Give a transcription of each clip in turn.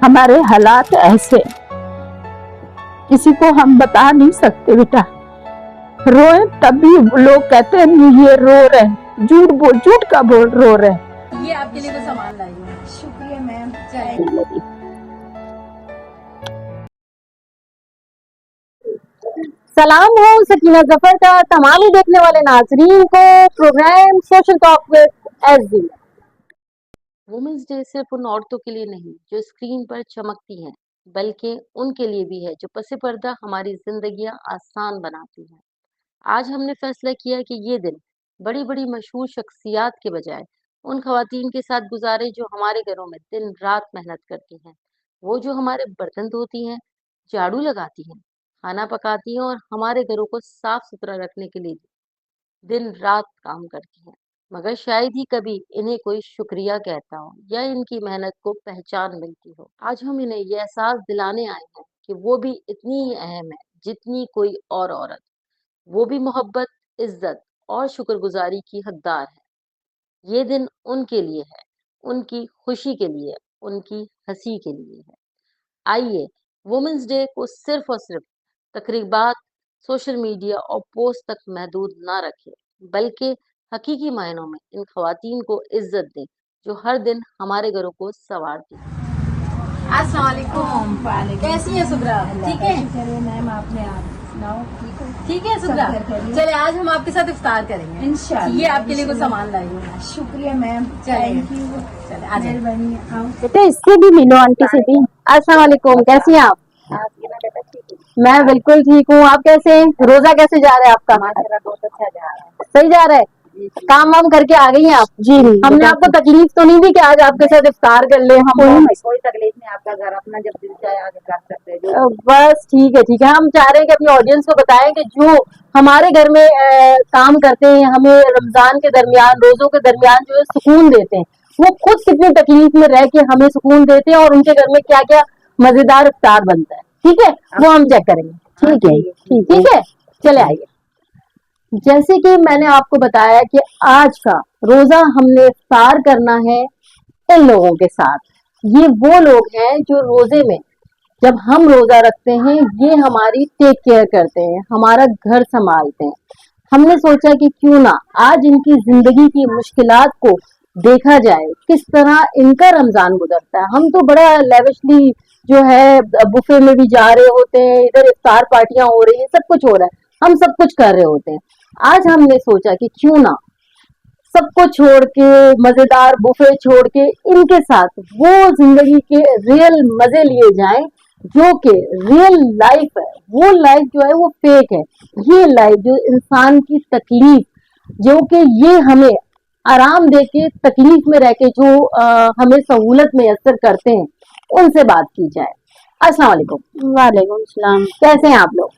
हमारे हालात ऐसे, किसी को हम बता नहीं सकते बेटा। रोए तब भी लोग कहते हैं ये रो रहे, झूठ का बोल रो रहे। ये आपके लिए कुछ सामान लाई हूँ। शुक्रिया मैम। सलाम हो सकीना जफर का तमाम ही देखने वाले नाजरीन को program social talk with SG. Women's day सिर्फ उन औरतों के लिए नहीं जो स्क्रीन पर चमकती हैं, बल्कि उनके लिए भी है जो पसे पर्दा हमारी जिंदगियां आसान बनाती हैं। आज हमने फैसला किया कि ये दिन बड़ी बड़ी मशहूर शख्सियात के बजाय उन खवातीन के साथ गुजारे जो हमारे घरों में दिन रात मेहनत करती हैं। वो जो हमारे बर्तन धोती हैं, झाड़ू लगाती हैं, खाना पकाती हैं और हमारे घरों को साफ सुथरा रखने के लिए दिन रात काम करती हैं, मगर शायद ही कभी इन्हें कोई शुक्रिया कहता हो या इनकी मेहनत को पहचान मिलती हो। आज हम इन्हें यह एहसास दिलाने आए हैं कि वो भी इतनी ही अहम है जितनी कोई और औरत। वो भी मोहब्बत, इज्जत और शुक्रगुजारी की हकदार है। ये दिन उनके लिए है, उनकी खुशी के लिए, उनकी हंसी के लिए है। आइए वुमेन्स डे को सिर्फ और सिर्फ तकरीबात, सोशल मीडिया और पोस्ट तक महदूद ना रखें, बल्कि हकीकी मायनों में इन खवातीन को इज्जत दें जो हर दिन हमारे घरों को संवारती हैं। अस्सलाम वालेकुम। कैसी है सुगरा? ठीक है मैम, आपने आप सुनाओ? ठीक है। ठीक है सुगरा। चले आज हम आपके साथ इफ्तार करेंगे इंशाल्लाह। ये आपके लिए कुछ सामान लाई हूँ। शुक्रिया मैम। चलिए। Thank you. चले आ जाइए। मेहरबानी। आओ। बेटा इससे भी मिलो आंटी से भी। अस्सलाम वालेकुम। कैसी हैं आप? मैं बिल्कुल ठीक हूँ। आप कैसे हैं? रोजा कैसे जा रहा है आपका? माशाल्लाह बहुत अच्छा जा रहा है। सही जा रहा है? काम वाम करके आ गई हैं आप? जी। हमने आपको तकलीफ तो नहीं दी कि आज आपके साथ इफ्तार कर ले हम? कोई तकलीफ नहीं, आपका घर अपना जब दिल चाहे आके कर सकते हैं जो। बस ठीक है। हम चाह रहे हैं कि अपनी ऑडियंस को बताएं कि जो हमारे घर में काम करते हैं, हमें रमजान के दरमियान, रोजों के दरमियान जो है सुकून देते हैं, वो खुद कितनी तकलीफ में रह के हमें सुकून देते हैं और उनके घर में क्या क्या मजेदार इफ्तार बनता है। ठीक है, वो हम चेक करेंगे। ठीक है। चले आइए। जैसे कि मैंने आपको बताया कि आज का रोजा हमने इफ्तार करना है इन लोगों के साथ। ये वो लोग हैं जो रोजे में जब हम रोजा रखते हैं ये हमारी टेक केयर करते हैं, हमारा घर संभालते हैं। हमने सोचा कि क्यों ना आज इनकी जिंदगी की मुश्किलात को देखा जाए, किस तरह इनका रमजान गुजरता है। हम तो बड़ा लेविशली जो है बुफे में भी जा रहे होते हैं, इधर इफ्तार पार्टियां हो रही है, सब कुछ हो रहा है, हम सब कुछ कर रहे होते हैं। आज हमने सोचा कि क्यों ना सबको छोड़ के, मजेदार बुफे छोड़ के, इनके साथ वो जिंदगी के रियल मजे लिए जाएं जो कि रियल लाइफ है। वो लाइफ जो है वो फेक है। ये लाइफ जो इंसान की तकलीफ, जो कि ये हमें आराम दे के तकलीफ में रह के जो हमें सहूलत में असर करते हैं, उनसे बात की जाए। अस्सलाम वालेकुम। वालेकुम सलाम। कैसे हैं आप लोग?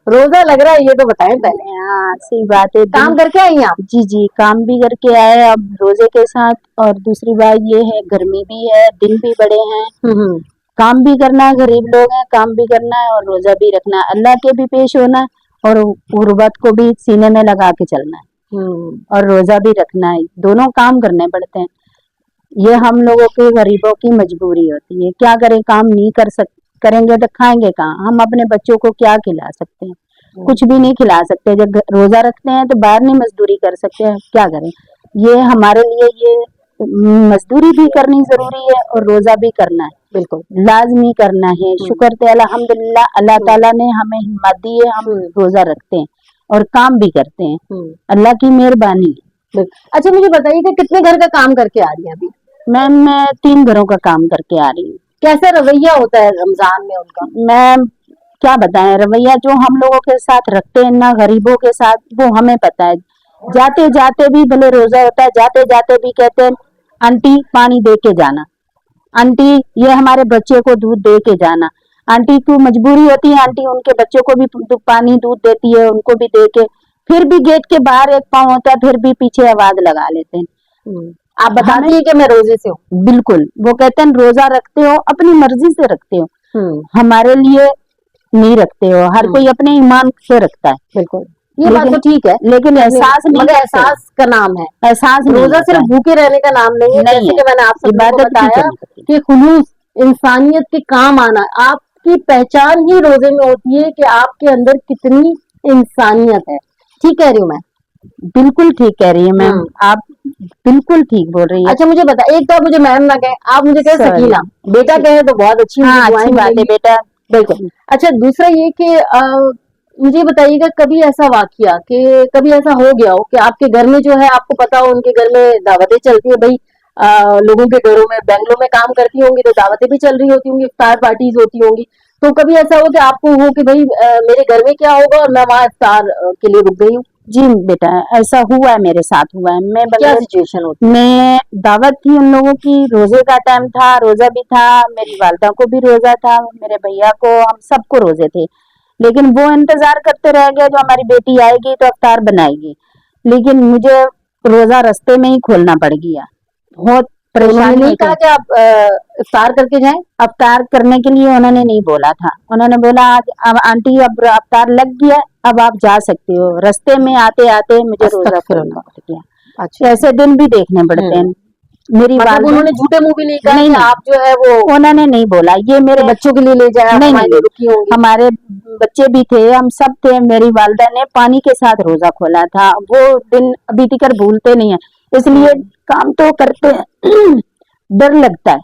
रोजा लग रहा है ये तो बताएं पहले। हाँ सही बात है। काम करके आई हैं आप? जी काम भी करके आए अब रोजे के साथ। और दूसरी बात ये है गर्मी भी है, दिन भी बड़े हैं, काम भी करना है, गरीब लोग हैं, काम भी करना है और रोजा भी रखना है, अल्लाह के भी पेश होना है और गुर्बत को भी सीने में लगा के चलना है और रोजा भी रखना है। दोनों काम करने पड़ते हैं। ये हम लोगों के गरीबों की मजबूरी होती है। क्या करें, काम नहीं करेंगे तो खाएंगे कहाँ? हम अपने बच्चों को क्या खिला सकते हैं? कुछ भी नहीं खिला सकते। जब रोजा रखते हैं तो बाहर नहीं मजदूरी कर सकते हैं, क्या करें? ये हमारे लिए ये मजदूरी भी करनी जरूरी है और रोजा भी करना है, बिल्कुल लाजमी करना है। शुक्र थे अल्हम्दुलिल्लाह, अल्लाह ताला ने हमें हिम्मत दी है, हम रोजा रखते हैं और काम भी करते हैं, अल्लाह की मेहरबानी है। अच्छा मुझे बताइए कि कितने घर का काम करके आ रही है अभी? मैं 3 घरों का काम करके आ रही हूँ। कैसा रवैया होता है रमजान में उनका? मैं क्या बताएं, रवैया जो हम लोगों के साथ रखते हैं ना गरीबों के साथ, वो हमें पता है। जाते जाते भी भले रोजा होता है, जाते जाते भी कहते हैं आंटी पानी दे के जाना, आंटी ये हमारे बच्चे को दूध दे के जाना। आंटी को मजबूरी होती है, आंटी उनके बच्चों को भी पानी दूध देती है, उनको भी दे के फिर भी गेट के बाहर एक पाँव होता है, फिर भी पीछे आवाज लगा लेते हैं। आप बताती है कि मैं रोजे से हूँ? बिल्कुल, वो कहते हैं रोजा रखते हो, अपनी मर्जी से रखते हो, हमारे लिए नहीं रखते हो। हर कोई अपने ईमान से रखता है। बिल्कुल, ये बात तो ठीक है, लेकिन एहसास नहीं, मगर एहसास का नाम है। एहसास रोजा सिर्फ भूखे रहने का नाम नहीं है। जैसे कि मैंने आपसे बताया कि खुलूस इंसानियत के काम आना, आपकी पहचान ही रोजे में होती है कि आपके अंदर कितनी इंसानियत है। ठीक कह रही हूँ मैं? बिल्कुल ठीक कह रही है मैम, आप बिल्कुल ठीक बोल रही है। अच्छा मुझे बता, एक तो आप मुझे मैम ना कहे, आप मुझे कहे Sorry. सकीना, बेटा कहे तो बहुत अच्छी हाँ, मुझे अच्छी दुआएं बात है मिलेंगी। बेटा। बिल्कुल। अच्छा दूसरा ये कि मुझे बताइएगा कभी ऐसा वाकया कि कभी ऐसा हो गया हो कि आपके घर में जो है, आपको पता हो उनके घर में दावतें चलती है भाई, लोगों के घरों में, बैंगलों में काम करती होंगी तो दावतें भी चल रही होती होंगी, इफ्तार पार्टीज होती होंगी, तो कभी ऐसा हो कि आपको हो कि भाई मेरे घर में क्या होगा और मैं वहाँ इफ्तार के लिए रुक गई हूँ? जी बेटा, ऐसा हुआ है, मेरे साथ हुआ है। मैं क्या बंगलोर सिचुएशन होती में दावत थी उन लोगों की, रोजे का टाइम था, रोजा भी था, मेरी वालदा को भी रोजा था, मेरे भैया को, हम सबको रोजे थे। लेकिन वो इंतजार करते रह गए जो हमारी बेटी आएगी तो अफ्तार बनाएगी, लेकिन मुझे रोजा रास्ते में ही खोलना पड़ गया। बहुत है? उन्होंने परेशानी नहीं होती कहा है। कि आप इफ्तार करके जाएं? अफ्तार करने के लिए उन्होंने नहीं बोला था, उन्होंने बोला आज अब आंटी अब अफ्तार लग गया, अब आप जा सकते हो। रास्ते में आते आते मुझे रोजा खोलना अस्तगफिरुल्लाह। पड़ गया। अच्छा ऐसे दिन भी देखने पड़ते हैं। मेरी मतलब वालदा, उन्होंने झूठे मुंह भी नहीं कहा नहीं कि नहीं, आप जो है वो उन्होंने नहीं बोला ये मेरे बच्चों के लिए ले जाए, आप नहीं हमारे लिए नहीं, रुकी होंगी? हमारे बच्चे भी थे, हम सब थे। मेरी वालदा ने पानी के साथ रोजा खोला था, वो दिन अभी तक भूलते नहीं है। इसलिए काम तो करते हैं डर लगता है,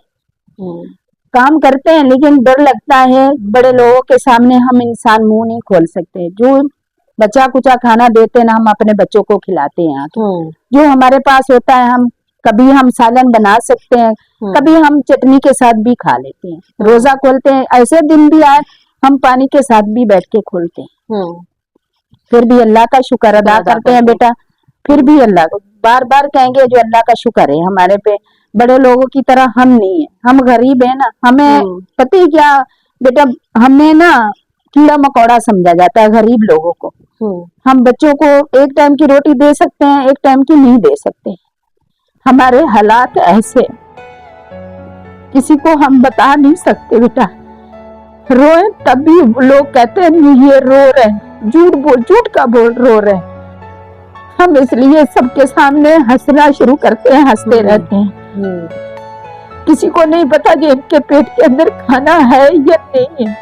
काम करते हैं लेकिन डर लगता है। बड़े लोगों के सामने हम इंसान मुंह नहीं खोल सकते। जो बचा कुचा खाना देते हैं ना, हम अपने बच्चों को खिलाते हैं। जो हमारे पास होता है, हम कभी हम सालन बना सकते हैं, कभी हम चटनी के साथ भी खा लेते हैं। रोजा खोलते हैं, ऐसे दिन भी आए हम पानी के साथ भी बैठ के खोलते हैं, फिर भी अल्लाह का शुक्र अदा करते हैं बेटा। फिर भी अल्लाह को बार बार कहेंगे जो अल्लाह का शुक्र है हमारे पे। बड़े लोगों की तरह हम नहीं है, हम गरीब है ना। हमें पता ही क्या बेटा, हमें ना कीड़ा मकोड़ा समझा जाता है गरीब लोगों को। हम बच्चों को एक टाइम की रोटी दे सकते हैं, एक टाइम की नहीं दे सकते। हमारे हालात ऐसे किसी को हम बता नहीं सकते बेटा। रोए तभी लोग कहते हैं नहीं ये रो रहे, झूठ का बोल रो रहे। हम इसलिए सबके सामने हंसना शुरू करते हैं, हंसते रहते हैं। किसी को नहीं पता कि इनके पेट के अंदर खाना है या नहीं है,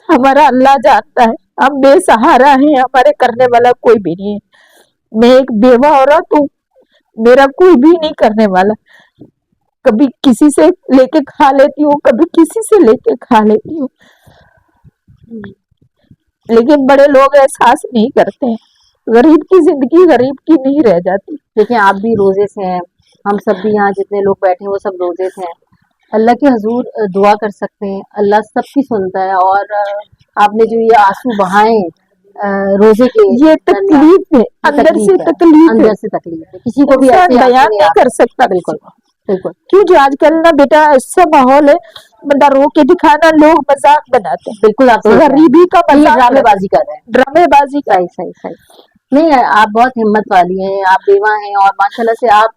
हमारा अल्लाह जानता है। हम बेसहारा हैं, हमारे करने वाला कोई भी नहीं है। मैं एक बेवा औरत हूँ, मेरा कोई भी नहीं करने वाला। कभी किसी से लेके खा लेती हूँ, कभी किसी से लेके खा लेती हूँ, लेकिन बड़े लोग एहसास नहीं करते हैं। गरीब की जिंदगी गरीब की नहीं रह जाती। देखिए आप भी रोजे से हैं, हम सब भी यहाँ जितने लोग बैठे हैं वो सब रोजे से हैं। अल्लाह के हजूर दुआ कर सकते हैं, अल्लाह सबकी सुनता है। और आपने जो ये आंसू बहाए रोजे के, ये तकलीफ है, अंदर से तकलीफ है, अंदर से तकलीफ है, किसी को भी ऐसे बयान नहीं कर सकता। बिल्कुल बिल्कुल। क्यों जो आजकल ना बेटा ऐसा माहौल है, बंदा रो के दिखाना, लोग मजाक बनाते हैं। बिल्कुल आप गरीबी का मजाक, ड्रामेबाजी कर रहे हैं, ड्रामेबाजी का। सही सही सही। नहीं आप बहुत हिम्मत वाली हैं, आप बेवा हैं और माशाल्लाह से आप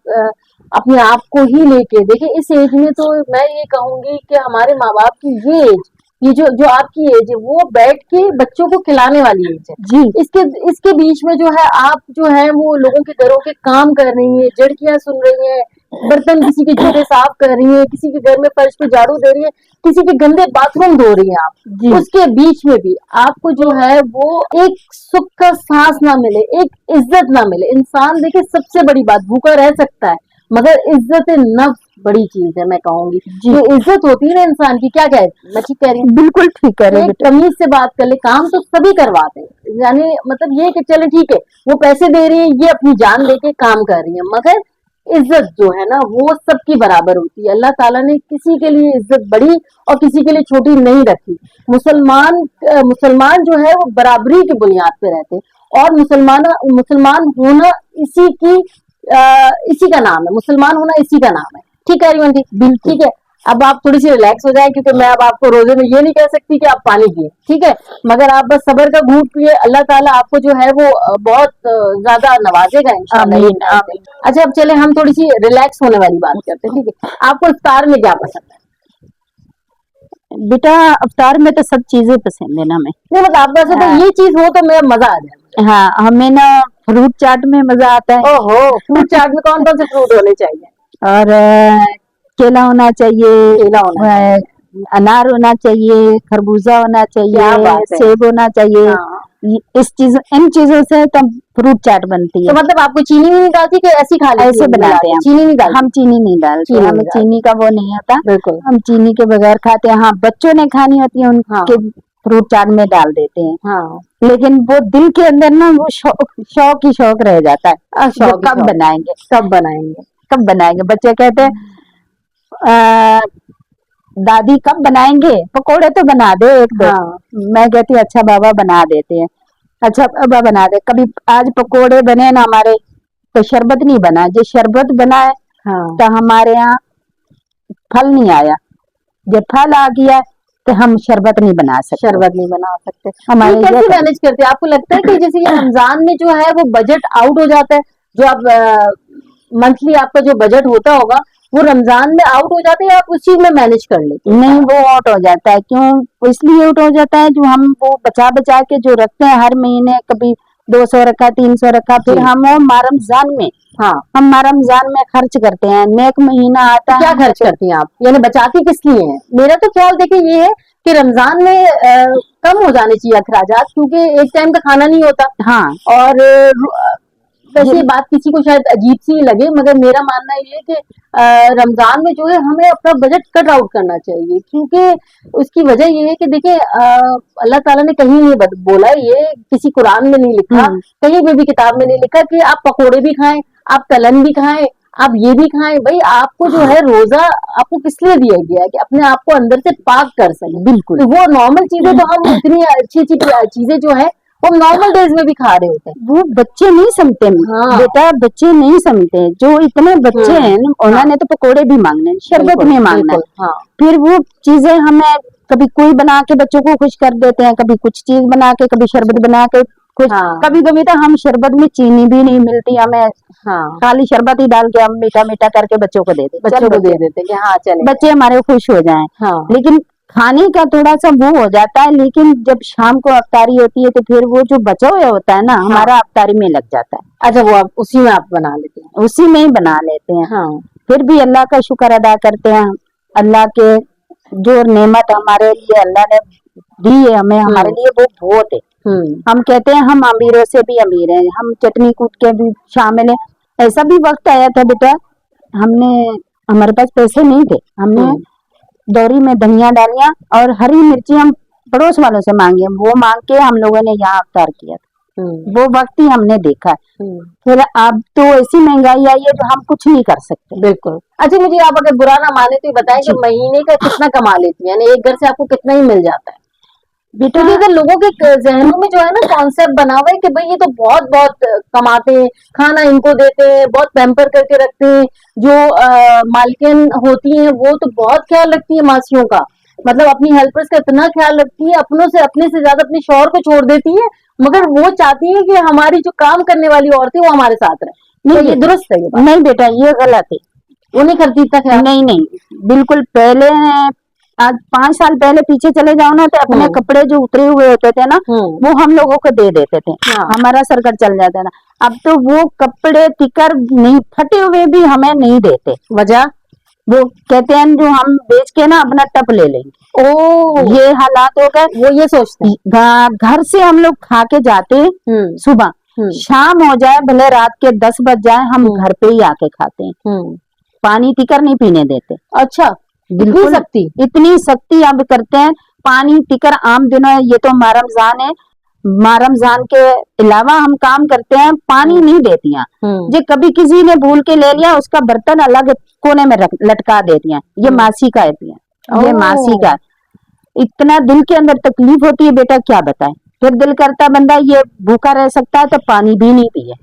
अपने आप को ही लेके देखिए। इस एज में तो मैं ये कहूंगी कि हमारे माँ बाप की ये एज, ये जो आपकी एज है, वो बैठ के बच्चों को खिलाने वाली एज है जी। इसके बीच में जो है आप जो है वो लोगों के घरों के काम कर रही हैं, झड़कियां सुन रही हैं, बर्तन किसी के जूते साफ कर रही है, किसी के घर में फर्श पे झाड़ू दे रही है, किसी के गंदे बाथरूम धो रही है आप। उसके बीच में भी आपको जो है वो एक सुख का सांस ना मिले, एक इज्जत ना मिले। इंसान देखिए सबसे बड़ी बात, भूखा रह सकता है मगर इज्जत नफ्स बड़ी चीज है। मैं कहूंगी जो इज्जत होती है ना इंसान की, क्या कह मैं ठीक कह रही हूँ? बिल्कुल ठीक कह रही है। तमीज से बात कर ले, काम तो सभी करवाते हैं, यानी मतलब ये कि चले ठीक है वो पैसे दे रही है, ये अपनी जान देके काम कर रही है, मगर इज्जत जो है ना वो सबकी बराबर होती है। अल्लाह ताला ने किसी के लिए इज्जत बड़ी और किसी के लिए छोटी नहीं रखी। मुसलमान जो है वो बराबरी की बुनियाद पे रहते हैं और मुसलमान होना इसी का नाम है, मुसलमान होना इसी का नाम है। ठीक है रिवंती? बिल्कुल ठीक है। अब आप थोड़ी सी रिलैक्स हो जाए, क्योंकि मैं अब आपको रोजे में ये नहीं कह सकती कि आप पानी पिए, ठीक है, मगर आप बस सब्र का घूंट पिए। अल्लाह ताला आपको जो है वो बहुत ज्यादा नवाजेगा इंशाल्लाह। अच्छा अब चले हम थोड़ी सी रिलैक्स होने वाली बात करते हैं, ठीक है। आपको इफ्तार में क्या पसंद है? बेटा इफ्तार में तो सब चीजें पसंद है ना। मैं नहीं मतलब आपका तो ये चीज हो तो मेरा मजा आ जाए। हाँ, हमें ना फ्रूट चाट में मजा आता है। ओहो, फ्रूट चाट में कौन कौन से फ्रूट होने चाहिए? और केला होना चाहिए, केला होना अनार होना चाहिए, खरबूजा होना क्या चाहिए, बात है। सेब होना चाहिए। हाँ। इन चीजों से तब फ्रूट चाट बनती तो है। मतलब आपको चीनी नहीं डालती कि ऐसी खा लेती ऐसे है बनाते हैं चीनी नहीं डालती? हम चीनी नहीं डालते, चीनी हमें नहीं चीनी का वो नहीं आता, बिल्कुल। हम चीनी के बगैर खाते हैं। हाँ, बच्चों ने खानी होती है उनके फ्रूट चाट में डाल देते हैं, हाँ। लेकिन वो दिल के अंदर ना वो शौक ही शौक रह जाता है। वो कब बनाएंगे, कब बनाएंगे, कब बनाएंगे। बच्चे कहते हैं दादी कब बनाएंगे, पकोड़े तो बना दो एक दो। हाँ। मैं कहती हूँ अच्छा बाबा बना देते हैं, अच्छा बाबा बना दे। कभी आज पकोड़े बने ना हमारे, तो शरबत नहीं बना, जो शरबत बना है हाँ। तो हमारे यहाँ फल नहीं आया, जब फल आ गया तो हम शरबत नहीं बना सकते। शरबत नहीं बना सकते हमारे ये कैसे ये मैनेज करते हैं? आपको लगता है कि जैसे ये रमजान में जो है वो बजट आउट हो जाता है, जो आप मंथली आपका जो बजट होता होगा वो रमजान में आउट हो जाता है, या आप उस चीज में मैनेज कर लेते हैं? नहीं, वो आउट हो जाता है। क्यों इसलिए आउट हो जाता है, जो हम वो बचा बचा के जो रखते हैं हर महीने, कभी 200 रखा, 300 रखा, फिर जी। हम वो रमजान में हाँ। हम रमजान में खर्च करते हैं। नेक महीना आता क्या है, खर्च करती हैं आप, यानी बचाती किस लिए हैं? मेरा तो ख्याल देखिए ये है कि रमजान में कम हो जाने चाहिए अखराजात, क्योंकि एक टाइम का खाना नहीं होता। हाँ, और वैसे ये बात किसी को शायद अजीब सी लगे, मगर मेरा मानना ये है कि रमजान में जो है हमें अपना बजट कट आउट करना चाहिए, क्योंकि उसकी वजह ये है कि देखिए अल्लाह ताला ने कहीं नहीं बोला, ये किसी कुरान में नहीं लिखा, कहीं भी किताब में नहीं लिखा कि आप पकोड़े भी खाएं, आप तलन भी खाएं, आप ये भी खाएं। भाई आपको जो है रोजा आपको किस लिए दिया गया है कि अपने आप को अंदर से पाक कर सके। बिल्कुल। तो वो नॉर्मल चीजें तो हम इतनी अच्छी अच्छी चीजें जो है वो नॉर्मल डेज में भी खा रहे होते हैं। वो बच्चे नहीं समझते। हाँ। बेटा बच्चे नहीं समझते, जो इतने बच्चे हैं उन्होंने तो पकोड़े भी मांगने, शरबत भी मांगना है। हाँ। फिर वो चीजें हमें कभी कोई बना के बच्चों को खुश कर देते हैं, कभी कुछ चीज बना के, कभी शरबत बना के खुश। हाँ। कभी कभी तो हम शरबत में चीनी भी नहीं मिलती हमें, हाँ। खाली शरबत ही डाल के हम मीठा मीठा करके बच्चों को दे देते, बच्चों को दे देते कि हाँ चले, बच्चे हमारे खुश हो जाएं। हाँ। लेकिन खाने का थोड़ा सा वो हो जाता है, लेकिन जब शाम को अफ्तारी होती है तो फिर वो जो बचा हुआ होता है ना हमारा अफ्तारी में लग जाता है। अच्छा, वो आप उसी में आप बना लेते हैं? उसी में ही बना लेते हैं। हाँ। फिर भी अल्लाह का शुक्र अदा करते हैं, अल्लाह के जो नेमत हमारे लिए अल्लाह ने दी है हमें, हमारे लिए वो बहुत है। हम कहते हैं हम अमीरों से भी अमीर हैं, हम चटनी कूट के भी शामिल हैं। ऐसा भी वक्त आया था बेटा, हमारे पास पैसे नहीं थे, हमने दौरी में धनिया डालिया और हरी मिर्ची हम पड़ोस वालों से मांगे, वो मांग के हम लोगों ने यहाँ अफ्तार किया था। वो वक्त ही हमने देखा। फिर अब तो ऐसी महंगाई आई है जो हम कुछ नहीं कर सकते। बिल्कुल। अच्छा, मुझे आप अगर बुरा ना माने तो बताएं कि महीने का कितना कमा लेती है, यानी एक घर से आपको कितना ही मिल जाता है? बेटा क्योंकि अगर लोगों के जहनों में जो है ना कॉन्सेप्ट बना हुआ है कि भाई ये तो बहुत बहुत कमाते हैं, खाना इनको देते हैं, बहुत पैम्पर करके रखते हैं, जो मालकिन होती हैं वो तो बहुत ख्याल रखती है मासियों का, मतलब अपनी हेल्पर्स का इतना ख्याल रखती है, अपने से ज्यादा अपने शौहर को छोड़ देती है, मगर वो चाहती है कि हमारी जो काम करने वाली औरतें वो हमारे साथ रहे। नहीं, ये दुरुस्त है? ये बात नहीं बेटा, ये गलत है, वो नहीं करती इतना ख्याल। नहीं, बिल्कुल। पहले आज 5 साल पहले पीछे चले जाओ ना, तो अपने कपड़े जो उतरे हुए होते थे ना वो हम लोगों को दे देते थे, हमारा सरकट चल जाता था। अब तो वो कपड़े टिकर नहीं, फटे हुए भी हमें नहीं देते। वजह वो कहते हैं जो हम बेच के ना अपना टप ले लेंगे। ओ, ये हालात हो गए। वो ये सोचते हैं। घर से हम लोग खा के जाते सुबह, शाम हो जाए भले रात के 10 बज जाए, हम घर पे ही आके खाते हैं। पानी टिकर नहीं पीने देते। अच्छा, बिल्कुल इतनी सख्ती अब करते हैं। पानी टिकर आम दिनों, ये तो रमजान है, रमजान के अलावा हम काम करते हैं, पानी नहीं देती हैं। जो कभी किसी ने भूल के ले लिया, उसका बर्तन अलग कोने में लटका देती हैं, ये मासी का है, ये मासी का। इतना दिल के अंदर तकलीफ होती है बेटा, क्या बताएं। फिर दिल करता बंदा ये भूखा रह सकता है तो पानी भी नहीं पिए।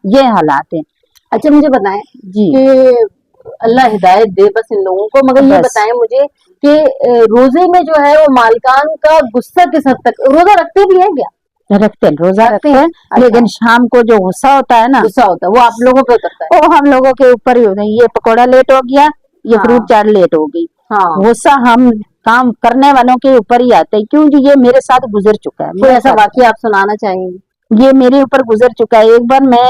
ये हालात है। अच्छा, मुझे बताएं जी कि अल्लाह हिदायत दे बस इन लोगों को, मगर ये बताएं मुझे कि रोजे में जो है वो मालकान का गुस्सा किस हद तक, रोजा रखते भी है क्या? रखते हैं, रोजा रखते हैं। अच्छा। लेकिन शाम को जो गुस्सा होता है ना, गुस्सा होता है वो आप लोगों पे उतरता है? वो हम लोगों के ऊपर ही होता है। ये पकौड़ा लेट हो गया, ये फ्रूट चाट लेट हो गई, गुस्सा हम काम करने वालों के ऊपर ही आता है। क्यों जी, ये मेरे साथ गुजर चुका है। कोई ऐसा वाकया आप सुनाना चाहेंगे? ये मेरे ऊपर गुजर चुका है। एक बार मैं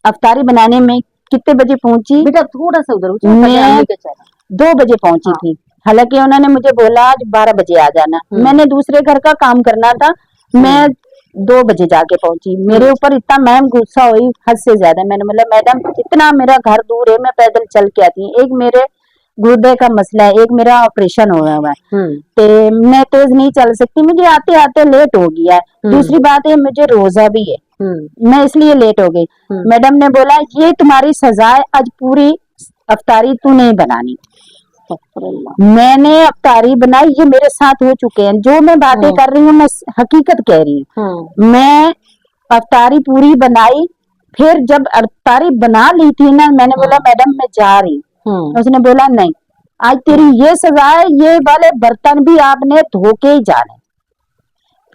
अफ्तारी बनाने में कितने बजे पहुंची, बेटा थोड़ा सा उधर हो जाओ, मैं पजामी के चेहरा। 2 बजे पहुंची हाँ। थी। हालांकि उन्होंने मुझे बोला आज 12 बजे आ जाना, मैंने दूसरे घर का काम करना था, मैं 2 बजे जाके पहुंची। मेरे ऊपर इतना मैम गुस्सा हुई हद से ज्यादा। मैंने बोला मैडम इतना मेरा घर दूर है, मैं पैदल चल के आती हूँ, एक मेरे गुर्दे का मसला है, एक मेरा ऑपरेशन हुआ हुआ है, तो मैं तेज नहीं चल सकती, मुझे आते आते लेट हो गया है। दूसरी बात है मुझे रोजा भी है, मैं इसलिए लेट हो गई। मैडम ने बोला ये तुम्हारी सजा है, आज पूरी अफ्तारी तू नहीं बनानी। मैंने अफ्तारी बनाई, ये मेरे साथ हो चुके हैं, जो मैं बातें कर रही हूँ मैं हकीकत कह रही हूँ। मैं अफ्तारी पूरी बनाई, फिर जब अफ्तारी बना ली थी ना, मैंने बोला मैडम मैं जा रही हूँ। उसने बोला नहीं, आज तेरी ये सजा है, ये वाले बर्तन भी आपने धो के ही जाने।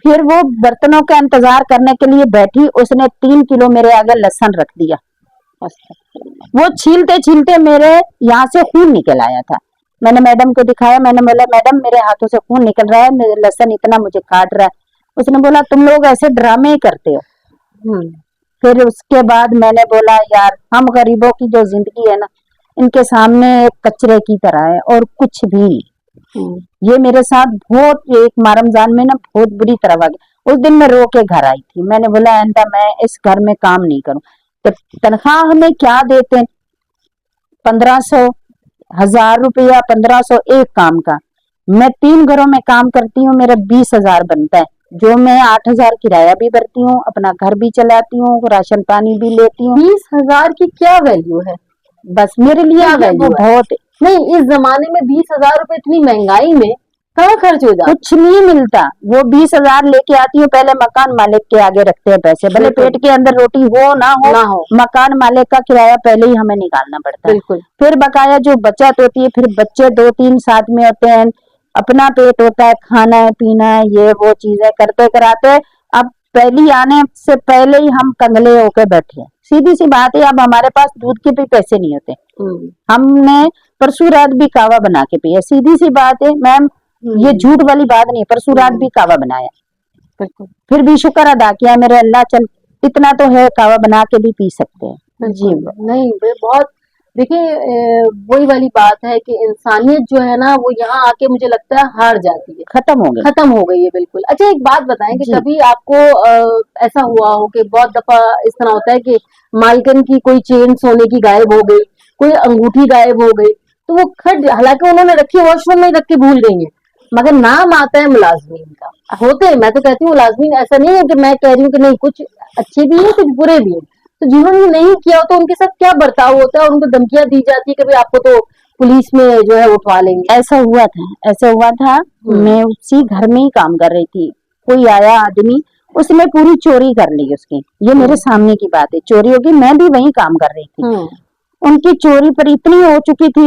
फिर वो बर्तनों का इंतजार करने के लिए बैठी, उसने 3 किलो मेरे आगे लहसुन रख दिया। वो छीलते छीलते मेरे यहाँ से खून निकल आया था। मैंने मैडम को दिखाया, मैंने बोला मैडम मेरे हाथों से खून निकल रहा है, मेरे लहसुन इतना मुझे काट रहा है। उसने बोला तुम लोग ऐसे ड्रामे ही करते हो। फिर उसके बाद मैंने बोला यार हम गरीबों की जो जिंदगी है ना, इनके सामने एक कचरे की तरह है और कुछ भी नहीं। ये मेरे साथ बहुत एक रमजान में ना बहुत बुरी तरह आ गई। उस दिन मैं रो के घर आई थी, मैंने बोला आइंदा मैं इस घर में काम नहीं करूं। तो तनख्वाह हमें क्या देते, 1500, 1000 रुपया, 1500 एक काम का। मैं 3 घरों में काम करती हूँ, मेरा 20,000 बनता है, जो मैं 8,000 किराया भी भरती हूँ, अपना घर भी चलाती हूँ, राशन पानी भी लेती हूँ। 20,000 की क्या वैल्यू है? बस मेरे लिए वो बहुत नहीं, इस जमाने में 20,000 रुपए इतनी महंगाई में कहाँ खर्च हो जाता? कुछ नहीं मिलता। वो 20,000 लेके आती हूँ, पहले मकान मालिक के आगे रखते हैं पैसे, भले पेट के अंदर रोटी हो ना हो, मकान मालिक का किराया पहले ही हमें निकालना पड़ता है। फिर बकाया जो बचत होती है, फिर बच्चे 2-3 साथ में होते हैं, अपना पेट होता है, खाना है पीना है, ये वो चीजें करते कराते अब पहली आने से पहले ही हम कंगले होके बैठे हैं। सीधी सी बात है, अब हमारे पास दूध के भी पैसे नहीं होते। हमने परसों रात भी कावा बना के पिया, सीधी सी बात है मैम, ये झूठ वाली बात नहीं, परसों रात भी कावा बनाया, फिर भी शुक्र अदा किया मेरे अल्लाह, चल इतना तो है, कावा बना के भी पी सकते हैं। जी नहीं बहुत, देखिए वही वाली बात है कि इंसानियत जो है ना वो यहाँ आके मुझे लगता है हार जाती है, खत्म हो गई है बिल्कुल। अच्छा एक बात बताएं कि कभी आपको ऐसा हुआ हो कि बहुत दफा इस तरह होता है कि मालकिन की कोई चेन सोने की गायब हो गई, कोई अंगूठी गायब हो गई, तो वो खट, हालांकि उन्होंने रखी वॉशरूम में रख के भूल गई है, मगर नाम आता है मुलाजमीन का। होते हैं, मैं तो कहती हूँ मुलाजमीन, ऐसा नहीं है कि मैं कह रही हूँ कि नहीं, कुछ अच्छे भी हैं कुछ बुरे भी हैं, तो जिन्होंने नहीं किया तो उनके साथ क्या बर्ताव होता है, उनको धमकियां दी जाती है कि भाई आपको तो पुलिस में जो है उठवा लेंगे। ऐसा हुआ था मैं उसी घर में ही काम कर रही थी, कोई आया आदमी, उसने पूरी चोरी कर ली उसकी, ये मेरे सामने की बात है, चोरी होगी, मैं भी वही काम कर रही थी। उनकी चोरी पर इतनी हो चुकी थी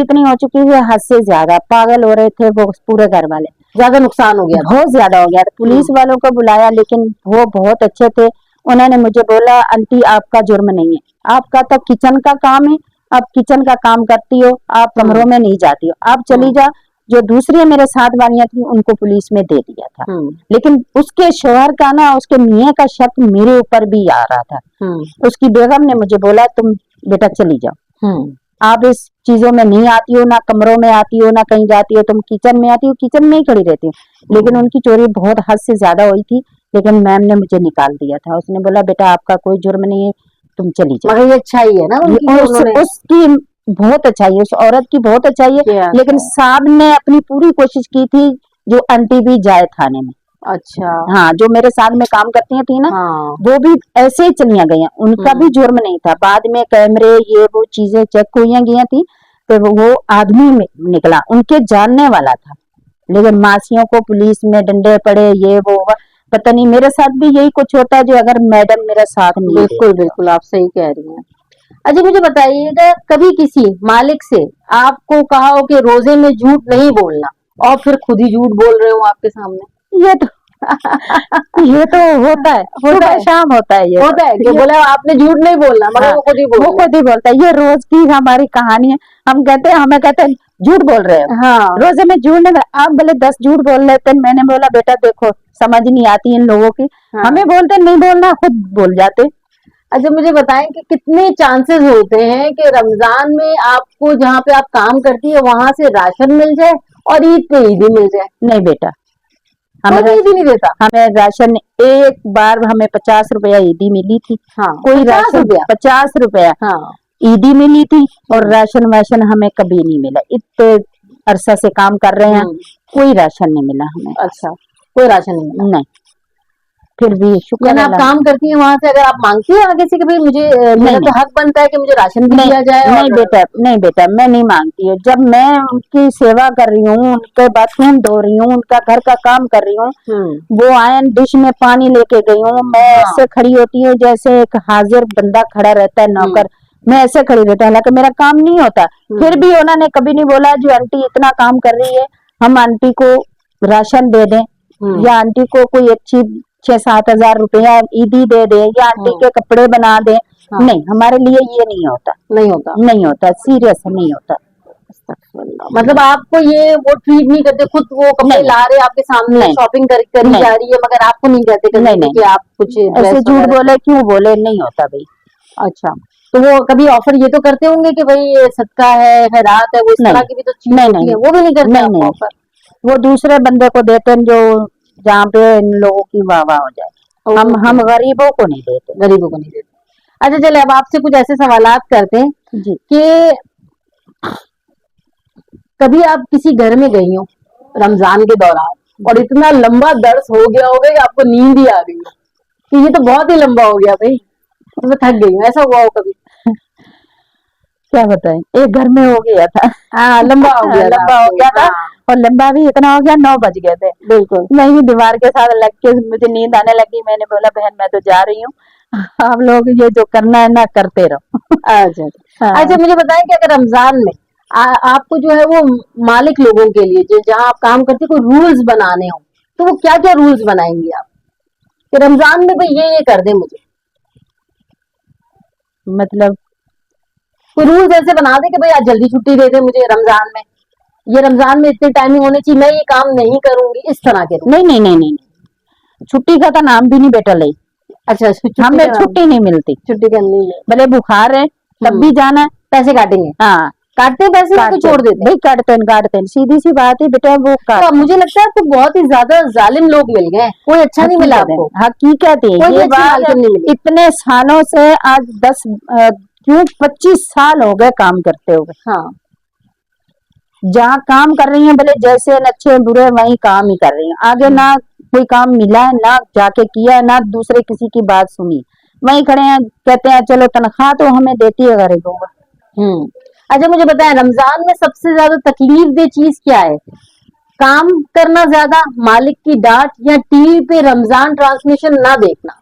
हद से ज्यादा, पागल हो रहे थे वो पूरे घर वाले, ज्यादा नुकसान हो गया, बहुत ज्यादा हो गया। पुलिस वालों को बुलाया, लेकिन वो बहुत अच्छे थे, उन्होंने मुझे बोला आंटी आपका जुर्म नहीं है, आपका तो किचन का काम है, आप किचन का काम करती हो, आप कमरों में नहीं जाती हो, आप चली जा। जो दूसरी मेरे साथ वालियां थी उनको पुलिस में दे दिया था, लेकिन उसके शोहर का ना, उसके मियाँ का शक मेरे ऊपर भी आ रहा था। उसकी बेगम ने मुझे बोला तुम बेटा चली जाओ, आप इस चीजों में नहीं आती हो, ना कमरों में आती हो, ना कहीं जाती हो, तुम किचन में आती हो, किचन में ही खड़ी रहती हो। लेकिन उनकी चोरी बहुत हद से ज्यादा हुई थी, लेकिन मैम ने मुझे निकाल दिया था, उसने बोला बेटा आपका कोई जुर्म नहीं है, तुम चली जाओ। मगर ये अच्छाई है ना उसकी बहुत अच्छाई है, उस औरत की बहुत अच्छाई है, लेकिन साहब ने अपनी पूरी कोशिश की थी जो आंटी भी जाए थाने में। अच्छा हाँ, जो मेरे साथ में काम करती थी ना, वो भी ऐसे ही चलिया गई, उनका भी जुर्म नहीं था। बाद में कैमरे ये वो चीजें चेक हुई गई थी, तो वो आदमी निकला, उनके जानने वाला था, लेकिन मासियों को पुलिस में डंडे पड़े, ये वो पता नहीं। मेरे साथ भी यही कुछ होता है जो अगर मैडम मेरा साथ नहीं। बिल्कुल आप सही कह रही हैं। अच्छा मुझे बताइएगा, कभी किसी मालिक से आपको कहा हो कि रोजे में झूठ नहीं बोलना, और फिर खुद ही झूठ बोल रहे हो आपके सामने? ये तो होता है, शाम होता है, ये होता है कि बोला आपने झूठ नहीं बोलना, मगर वो खुद ही बोलता है। ये रोज की हमारी कहानी है, हमें कहते हैं झूठ बोल रहे हो। हाँ। रोजे में झूठ नहीं, आप बोले 10 झूठ बोल लेते। मैंने बोला बेटा देखो समझ नहीं आती इन लोगों की। हाँ। हमें बोलते नहीं बोलना, खुद बोल जाते। अच्छा मुझे बताएं कि कितने चांसेस होते हैं कि रमजान में आपको जहाँ पे आप काम करती है वहां से राशन मिल जाए और ईद पे ईदी मिल जाए? नहीं बेटा, कोई हमें ईदी नहीं देता? हमें राशन एक बार हमें 50 रुपया ईदी मिली थी। हाँ, कोई 50 राशन रुपया? 50 रुपया हाँ, ईदी मिली थी और राशन वाशन हमें कभी नहीं मिला। इतने अरसा से काम कर रहे हैं, कोई राशन नहीं मिला हमें। अच्छा, कोई राशन नहीं मिला? नहीं, फिर भी शुक्र यानी आप अल्लाह। काम करती हैं वहां से, अगर आप मांगती है आगे से कि भाई मुझे मेरा तो हक बनता है कि मुझे राशन भी दिया जाए? नहीं बेटा, नहीं बेटा, मैं नहीं मांगती हूँ। जब मैं उनकी सेवा कर रही हूँ, उनके बाथरूम धो रही हूँ, उनका घर का काम कर रही हूँ, वो आयन डिश में पानी लेके गई हूँ, मैं ऐसे खड़ी होती हूँ जैसे एक हाजिर बंदा खड़ा रहता है, नौकर। मैं ऐसे खड़ी रहती हूँ, हालांकि मेरा काम नहीं होता, फिर भी उन्होंने कभी नहीं बोला जो आंटी इतना काम कर रही है, हम आंटी को राशन दे दें या आंटी को कोई अच्छी 6-7 हजार रुपया ईदी दे दे या आंटी के कपड़े बना दे। नहीं, हमारे लिए ये नहीं होता, नहीं होता, नहीं होता, सीरियस नहीं होता। मतलब आपको ये वो ट्रीट नहीं करते, खुद वो कपड़े ला रहे आपके सामने, शॉपिंग करी जा रही है, मगर आपको नहीं कहते कभी कि आप कुछ ऐसे झूठ बोले क्यों बोले, नहीं होता भाई। अच्छा, तो वो कभी ऑफर ये तो करते होंगे कि भाई ये सदका है, खैरात है, वो इस तरह की भी तो चीज होती है, वो भी नहीं करते आपको ऑफर? वो दूसरे बंदे को देते हैं जो जहाँ पे इन लोगों की वाह वाह हो जाए। हम गरीबों को नहीं देते, गरीबों को नहीं देते। अच्छा चले, अब आपसे कुछ ऐसे सवालात करते हैं जी कि कभी आप किसी घर में गई हो रमजान के दौरान और इतना लंबा दर्स हो गया होगा कि आपको नींद ही आ गई हो कि ये तो बहुत ही लंबा हो गया भाई, तो मैं थक गई हूँ, ऐसा हुआ हो कभी? क्या बताएं, एक घर में हो गया था। हाँ, लंबा हो गया लंबा हो गया था। और लंबा भी इतना हो गया, 9 बज गए थे। बिल्कुल, मैं ही दीवार के साथ लग के मुझे नींद आने लगी। मैंने बोला बहन मैं तो जा रही हूँ, आप लोग ये जो करना है ना करते रहो। अच्छा अच्छा, मुझे बताएं कि अगर रमजान में आपको जो है वो मालिक लोगों के लिए जो जहाँ आप काम करते कोई रूल्स बनाने हो, तो वो क्या क्या रूल्स बनाएंगी आप कि रमजान में भाई ये कर दे मुझे? मतलब कोई रूल्स ऐसे बना दे कि भाई आज जल्दी छुट्टी दे दे मुझे रमजान में, ये रमजान में इतनी टाइमिंग होनी चाहिए, मैं ये काम नहीं करूंगी, इस तरह के? नहीं नहीं नहीं नहीं, छुट्टी का तो नाम भी नहीं बेटा ले। अच्छा, हमें छुट्टी नहीं मिलती, छुट्टी करनी है, भले बुखार है तब भी जाना है। पैसे काटेंगे? हाँ, काटते पैसे या छोड़ देते? भाई काटते हैं, सीधी सी बात है बेटा। वो तो मुझे लगता है आपको बहुत ही ज्यादा जालिम लोग मिल गए, कोई अच्छा नहीं मिला आपको? हकीकत है ये बात। इतने सालों से आज 25 साल हो गए काम करते हुए। हाँ, जहाँ काम कर रही हैं भले जैसे अच्छे बुरे वही काम ही कर रही हैं, आगे ना कोई काम मिला है, ना जाके किया है, ना दूसरे किसी की बात सुनी, वही खड़े हैं, कहते हैं चलो तनख्वाह तो हमें देती है गरीबों का। अच्छा मुझे बताएं, रमजान में सबसे ज्यादा तकलीफ दे चीज क्या है? काम करना ज्यादा, मालिक की डांट, या टीवी पे रमजान ट्रांसमिशन ना देखना?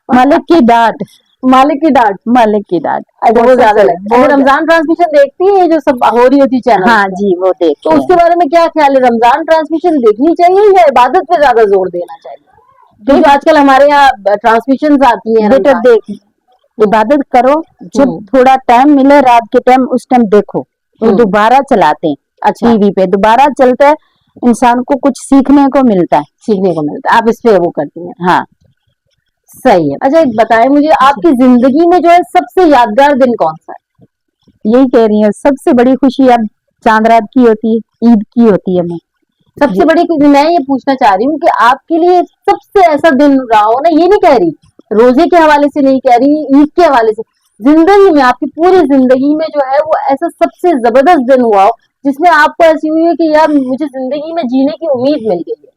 मालिक की डांट, मालिक की डांट, मालिक की डांट। अच्छा वो ज्यादा लगता है। रमजान ट्रांसमिशन देखती है जो सब हो रही होती चैनल? हाँ जी, वो देख। तो उसके बारे में क्या ख्याल है, रमजान ट्रांसमिशन देखनी चाहिए या इबादत पे ज्यादा जोर देना चाहिए? क्योंकि आजकल हमारे यहाँ ट्रांसमिशन आती है। बेटा देख, इबादत करो, जब थोड़ा टाइम मिले रात के टाइम उस टाइम देखो, वो दोबारा चलाते हैं। अच्छा, टीवी पे दोबारा चलता है, इंसान को कुछ सीखने को मिलता है, सीखने को मिलता है। आप इस पे वो करती हैं? हाँ सही है। अच्छा एक बताएं मुझे, आपकी जिंदगी में जो है सबसे यादगार दिन कौन सा है? यही कह रही हूँ, सबसे बड़ी खुशी अब चांद रात की होती है, ईद की होती है। मैं सबसे बड़ी खुशी मैं ये पूछना चाह रही हूँ कि आपके लिए सबसे ऐसा दिन रहा हो ना, ये नहीं कह रही रोजे के हवाले से, नहीं कह रही ईद के हवाले से, जिंदगी में आपकी पूरी जिंदगी में जो है वो ऐसा सबसे जबरदस्त दिन हुआ हो जिसमें आपको ऐसी हुई है कि यार मुझे जिंदगी में जीने की उम्मीद मिल गई है?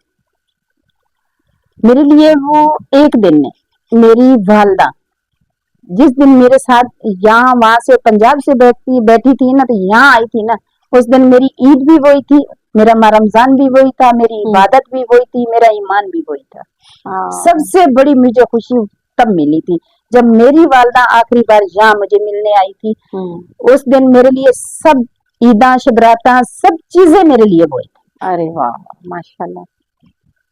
मेरे लिए वो एक दिन है, मेरी वालदा जिस दिन मेरे साथ यहाँ वहां से पंजाब से बैठी थी ना, तो यहाँ आई थी ना, उस दिन मेरी ईद भी वही थी, मेरा रमजान भी वही था, मेरी इबादत भी वही थी, मेरा ईमान भी वही था। सबसे बड़ी मुझे खुशी तब मिली थी जब मेरी वालदा आखिरी बार यहाँ मुझे मिलने आई थी। उस दिन मेरे लिए सब ईदा शबराता सब चीजें मेरे लिए वही थी। अरे वाह माशाल्लाह,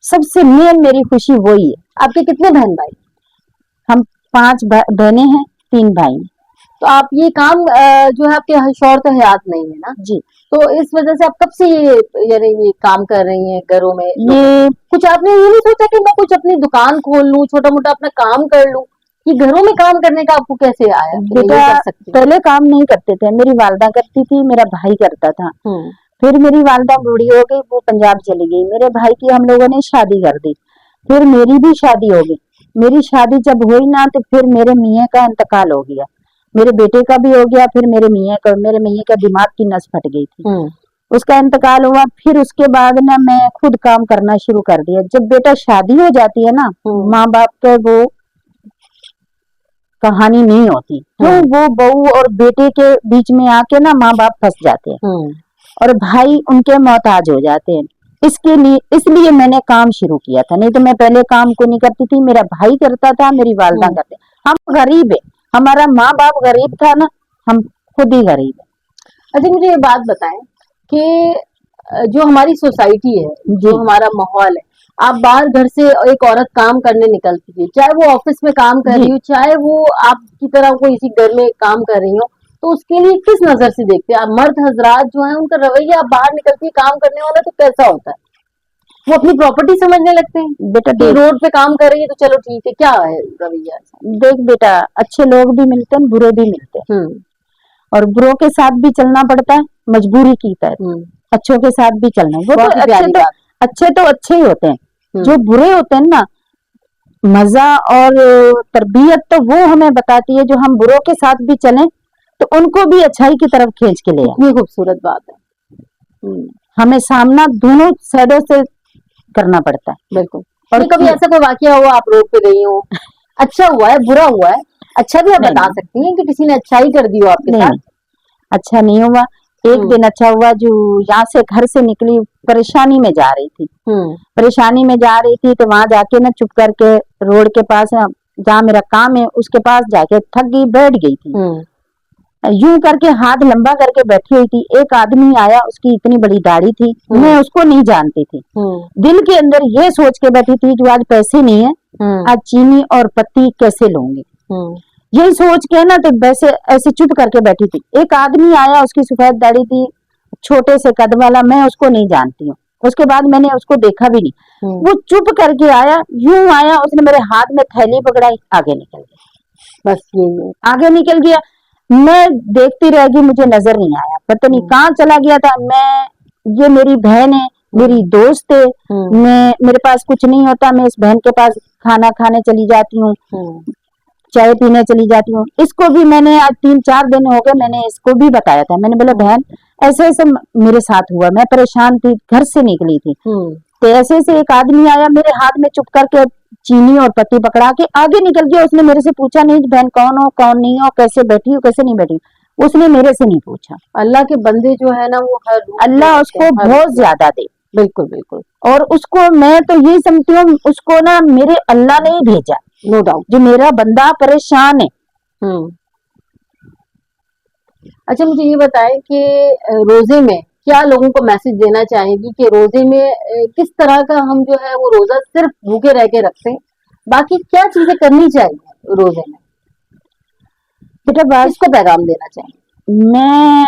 सबसे मेन मेरी खुशी वही है। आपके कितने बहन भाई? हम 5 बहनें हैं, 3 भाई। तो आप ये काम जो है, आपके शौहर तो हयात नहीं है ना जी, तो इस वजह से आप कब से ये काम कर रही हैं घरों में? ये कुछ आपने ये नहीं सोचा कि मैं कुछ अपनी दुकान खोल लूं, छोटा मोटा अपना काम कर लूं? कि घरों में काम करने का आपको कैसे आया कि मैं ये बेटा कर सकती हूँ? पहले काम नहीं करते थे, मेरी वालदा करती थी, मेरा भाई करता था। फिर मेरी वालदा बूढ़ी हो गई, वो पंजाब चली गई, मेरे भाई की हम लोगों ने शादी कर दी, फिर मेरी भी शादी हो गई। मेरी शादी जब हुई ना तो फिर मेरे मियाँ का इंतकाल हो गया, मेरे बेटे का भी हो गया, फिर मेरे मियाँ का दिमाग की नस फट गई थी, उसका इंतकाल हुआ। फिर उसके बाद ना मैं खुद काम करना शुरू कर दिया। जब बेटा शादी हो जाती है ना, माँ बाप के वो कहानी नहीं होती, तो वो बहू और बेटे के बीच में आके ना माँ बाप फंस जाते हैं और भाई उनके मोहताज हो जाते हैं। इसलिए मैंने काम शुरू किया था, नहीं तो मैं पहले काम को नहीं करती थी, मेरा भाई करता था, मेरी वालदा करते। हम गरीब है, हमारा माँ बाप गरीब था ना, हम खुद ही गरीब है। अच्छा मुझे ये बात बताएं कि जो हमारी सोसाइटी है, जो हमारा माहौल है, आप बाहर घर से एक औरत काम करने निकलती है, चाहे वो ऑफिस में काम कर रही हो, चाहे वो आपकी तरह कोई इसी घर में काम कर रही हो, तो उसके लिए किस नजर से देखते हैं आप? मर्द हजरात जो है उनका रवैया, आप बाहर निकलती है काम करने वाला तो कैसा होता है? वो अपनी प्रॉपर्टी समझने लगते हैं बेटा, रोड पे काम कर रही है तो चलो ठीक है, क्या है रवैया? देख बेटा, अच्छे लोग भी मिलते हैं, बुरे भी मिलते हैं, और बुरों के साथ भी चलना पड़ता है, मजबूरी की तरह। अच्छों के साथ भी चलना, वो तो अच्छे ही होते हैं। जो बुरे होते हैं ना, मजा और तरबियत तो वो हमें बताती है, जो हम बुरों के साथ भी चलें तो उनको भी अच्छाई की तरफ खींच के ले आए। ये खूबसूरत बात है। हमें सामना दोनों साइडों से करना पड़ता है। बिल्कुल। और कभी ऐसा कोई वाकया हुआ, आप रोड पे गई हो, अच्छा हुआ है, बुरा हुआ है? अच्छा भी आप बता सकती हैं कि किसी ने अच्छाई कर दी हो आपके साथ? अच्छा नहीं हुआ। एक दिन अच्छा हुआ, जो यहाँ से घर से निकली, परेशानी में जा रही थी, तो वहां जाके ना चुप करके रोड के पास जहाँ मेरा काम है उसके पास जाके थक गई, बैठ गई थी। यूं करके हाथ लंबा करके बैठी हुई थी, एक आदमी आया, उसकी इतनी बड़ी दाढ़ी थी, मैं उसको नहीं जानती थी। दिल के अंदर ये सोच के बैठी थी कि आज पैसे नहीं है, आज चीनी और पत्ती कैसे लूंगी, यही सोच के ना, तो वैसे ऐसे चुप करके बैठी थी। एक आदमी आया, उसकी सफेद दाढ़ी थी, छोटे से कद वाला, मैं उसको नहीं जानती हूँ, उसके बाद मैंने उसको देखा भी नहीं। वो चुप करके आया, यूं आया, उसने मेरे हाथ में थैली पकड़ाई, आगे निकल गया। बस ये आगे निकल गया, मैं देखती रह गई, मुझे नजर नहीं आया, पता नहीं कहाँ चला गया था। ये मेरी बहन है, मेरी दोस्त है, मेरे पास कुछ नहीं होता, मैं इस बहन के पास खाना खाने चली जाती हूँ, चाय पीने चली जाती हूँ। इसको भी मैंने आज 3-4 दिन हो गए, मैंने इसको भी बताया था, मैंने बोला बहन ऐसे ऐसे मेरे साथ हुआ, मैं परेशान थी, घर से निकली थी, तो ऐसे ऐसे एक आदमी आया, मेरे हाथ में चुप करके चीनी और पत्ती पकड़ा के आगे निकल गया। उसने मेरे से पूछा नहीं बहन कौन हो, कौन नहीं हो, कैसे बैठी हो, कैसे नहीं बैठी, उसने मेरे से नहीं पूछा। अल्लाह के बंदे जो है ना, वो अल्लाह उसको बहुत ज्यादा दे। बिल्कुल बिल्कुल। और उसको मैं तो ये समझती हूँ, उसको ना मेरे अल्लाह ने ही भेजा, नो डाउट, जो मेरा बंदा परेशान है। अच्छा मुझे ये बताएं कि रोजे में क्या लोगों को मैसेज देना चाहेगी कि रोजे में किस तरह का हम जो है वो रोजा सिर्फ भूखे रह के रखते हैं, बाकी क्या चीजें करनी चाहिए रोजे में? बेटा बात इसको पैगाम देना चाहिए। मैं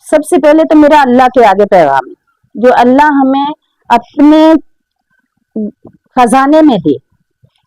सबसे पहले तो मेरा अल्लाह के आगे पैगाम है, जो अल्लाह हमें अपने खजाने में दे,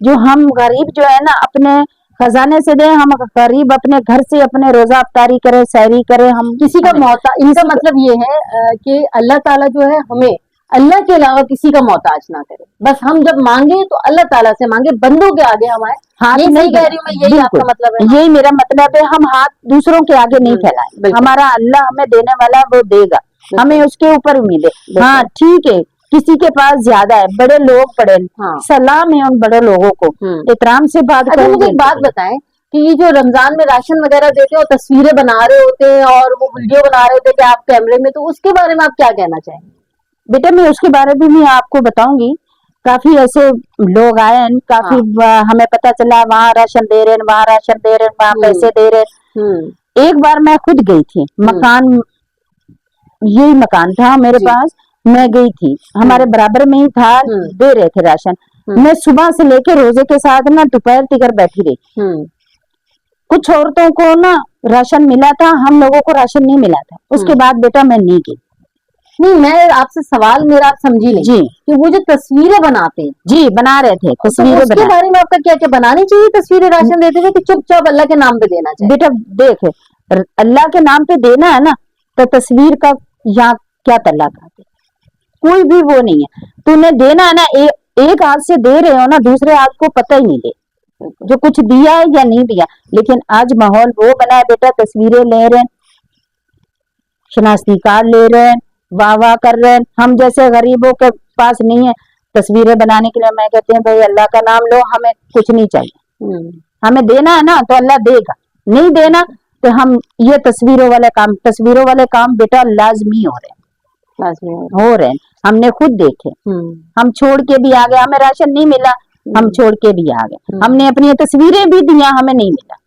जो हम गरीब जो है ना अपने खजाने से दे, हम गरीब अपने घर से अपने रोजा अफ्तारी करे, सहरी करे, हम किसी का मोहताज, इनका मतलब ये है कि अल्लाह ताला जो है हमें अल्लाह के अलावा किसी का मोहताज ना करे, बस हम जब मांगे तो अल्लाह ताला से मांगे, बंदों के आगे हमारे हाथ नहीं कह रही हूँ मैं, यही आपका मतलब है? यही मेरा मतलब है, हम हाथ दूसरों के आगे नहीं फैलाएं, हमारा अल्लाह हमें देने वाला वो देगा, हमें उसके ऊपर उम्मीद है। हाँ ठीक है, किसी के पास ज्यादा है, बड़े लोग पड़े, सलाम है उन बड़े लोगों को, एहतराम से बात करें। मुझे एक बात बताएं कि ये जो रमजान में राशन वगैरह देते हैं और तस्वीरें बना रहे होते हैं और वो वीडियो बना रहे होते हैं कि आप कैमरे में, तो उसके बारे में आप क्या कहना चाहेंगे? बेटा मैं उसके बारे में भी आपको बताऊंगी, काफी ऐसे लोग आए हैं, काफी हमें पता चला वहाँ राशन दे रहे हैं, वहाँ राशन दे रहे हैं, वहाँ पैसे दे रहे हैं। एक बार मैं खुद गई थी, मकान यही मकान था मेरे पास, मैं गई थी, हमारे बराबर में ही था, दे रहे थे राशन। मैं सुबह से लेके रोजे के साथ ना दोपहर तक बैठी रही। कुछ औरतों को ना राशन मिला था, हम लोगों को राशन नहीं मिला था। उसके बाद बेटा मैं नहीं गई, नहीं, मैं आपसे सवाल मेरा आप समझी नहीं जी कि वो जो तस्वीरें बनाते हैं जी बना रहे थे, तो तस्वीरें उसके बना। बारे में आपका क्या क्या, बनानी चाहिए तस्वीरें राशन देते थे कि चुपचाप अल्लाह के नाम पे देना चाहिए? बेटा देख, अल्लाह के नाम पे देना है ना, तो तस्वीर का यहाँ क्या तल्लक आती, कोई भी वो नहीं है। तूने देना है ना, एक हाथ से दे रहे हो ना, दूसरे हाथ को पता ही नहीं दे जो कुछ दिया है या नहीं दिया। लेकिन आज माहौल वो बना है बेटा, तस्वीरें ले रहे हैं, शनाख्ती कार्ड ले रहे हैं, वाह वाह कर रहे हैं। हम जैसे गरीबों के पास नहीं है तस्वीरें बनाने के लिए। मैं कहते हैं भाई अल्लाह का नाम लो, हमें कुछ नहीं चाहिए। हमें देना है ना तो अल्लाह देगा, नहीं देना तो हम ये तस्वीरों वाले काम बेटा लाजमी हो रहे हैं। हमने खुद देखे, हम छोड़ के भी आ गए, हमें राशन नहीं मिला, हम छोड़ के भी आ गए। हमने अपनी तस्वीरें भी दिया, हमें नहीं मिला।